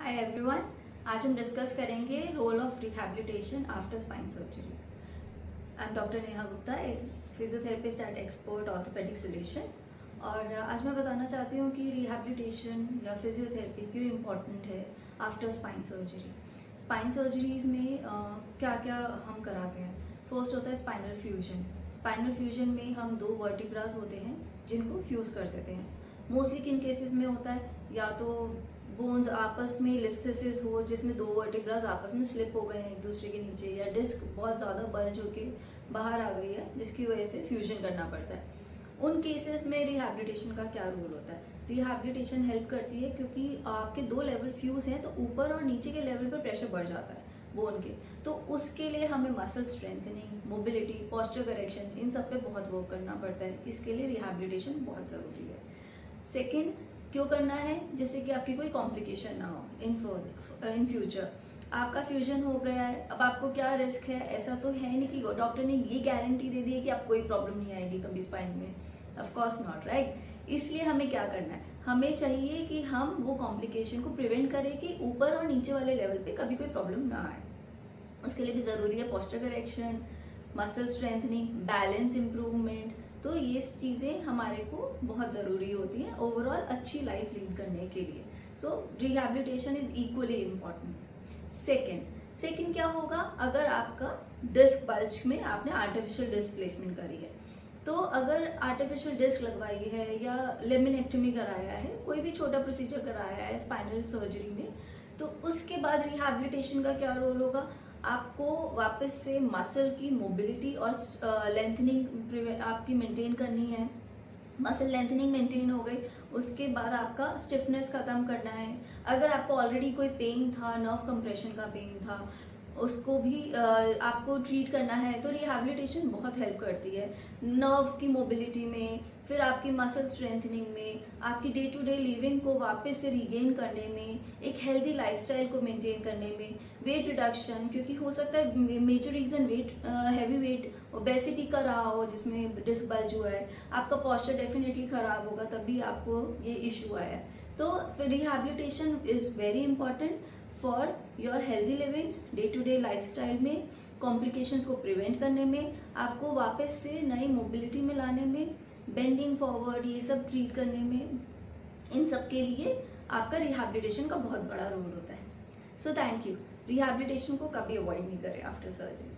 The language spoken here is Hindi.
हाय एवरीवन, आज हम डिस्कस करेंगे role of rehabilitation after spine surgery. I am doctor Neha Gupta, एक physiotherapist at expert orthopaedic solution. और आज मैं बताना चाहती हूँ कि रिहैबिलिटेशन या फिजियोथेरेपी क्यों इम्पॉर्टेंट है after spine surgery. Spine surgeries में क्या क्या हम कराते हैं। फर्स्ट होता है स्पाइनल फ्यूजन। स्पाइनल फ्यूजन में हम दो वर्टिब्रास होते हैं जिनको फ्यूज कर देते हैं। मोस्टली किन केसेस में होता है, या तो बोन्स आपस में लिस्थेसिस हो जिसमें दो वर्टिब्रास आपस में स्लिप हो गए हैं एक दूसरे के नीचे, या डिस्क बहुत ज़्यादा बल्ज होके बाहर आ गई है जिसकी वजह से फ्यूजन करना पड़ता है। उन केसेस में रिहैबिलिटेशन का क्या रोल होता है। रिहैबिलिटेशन हेल्प करती है क्योंकि आपके दो लेवल फ्यूज हैं तो ऊपर और नीचे के लेवल पर प्रेशर बढ़ जाता है बोन के, तो उसके लिए हमें muscle strengthening, mobility, posture correction, इन सब पे बहुत वर्क करना पड़ता है। इसके लिए रिहैबिलिटेशन बहुत ज़रूरी है। सेकेंड, क्यों करना है, जैसे कि आपकी कोई कॉम्प्लिकेशन ना हो इन फ्यूचर। आपका फ्यूजन हो गया है, अब आपको क्या रिस्क है, ऐसा तो है नहीं कि डॉक्टर ने ये गारंटी दे दी है कि आपको कोई प्रॉब्लम नहीं आएगी कभी स्पाइन में। Of course not, right. इसलिए हमें क्या करना है, हमें चाहिए कि हम वो कॉम्प्लिकेशन को प्रिवेंट करें कि ऊपर और नीचे वाले लेवल पे कभी कोई प्रॉब्लम ना आए। उसके लिए भी ज़रूरी है posture correction, muscle strengthening, balance improvement. तो ये चीज़ें हमारे को बहुत ज़रूरी होती हैं ओवरऑल अच्छी लाइफ लीड करने के लिए। So rehabilitation is equally important. Second क्या होगा, अगर आपका डिस्क बल्ज में आपने आर्टिफिशियल डिस्क प्लेसमेंट करी है, तो अगर आर्टिफिशियल डिस्क लगवाई है या लेमिनेक्टमी कराया है, कोई भी छोटा प्रोसीजर कराया है स्पाइनल सर्जरी में, तो उसके बाद रिहैबिलिटेशन का क्या रोल होगा। आपको वापस से मसल की मोबिलिटी और लेंथनिंग आपकी मेंटेन करनी है। मसल लेंथनिंग मेंटेन हो गई, उसके बाद आपका स्टिफनेस खत्म करना है। अगर आपको ऑलरेडी कोई पेन था, नर्व कंप्रेशन का पेन था, उसको भी आपको ट्रीट करना है, तो रिहैबिलिटेशन बहुत हेल्प करती है नर्व की मोबिलिटी में, फिर आपकी मसल स्ट्रेंथनिंग में, आपकी डे टू डे लिविंग को वापस से रिगेन करने में, एक हेल्दी लाइफस्टाइल को मेंटेन करने में, वेट रिडक्शन, क्योंकि हो सकता है major reason heavy weight obesity का रहा हो जिसमें डिस्क बल्ज हुआ है, आपका पोस्चर डेफिनेटली खराब होगा तभी आपको ये इशू आया है। तो rehabilitation is very important for your healthy living, day to day lifestyle में, कॉम्प्लिकेशंस को प्रिवेंट करने में, आपको वापस से नई मोबिलिटी में लाने में, बेंडिंग फॉरवर्ड, ये सब ट्रीट करने में, इन सब के लिए आपका रिहैबिलिटेशन का बहुत बड़ा रोल होता है। So thank you. रिहैबिलिटेशन को कभी अवॉइड नहीं करें आफ्टर सर्जरी।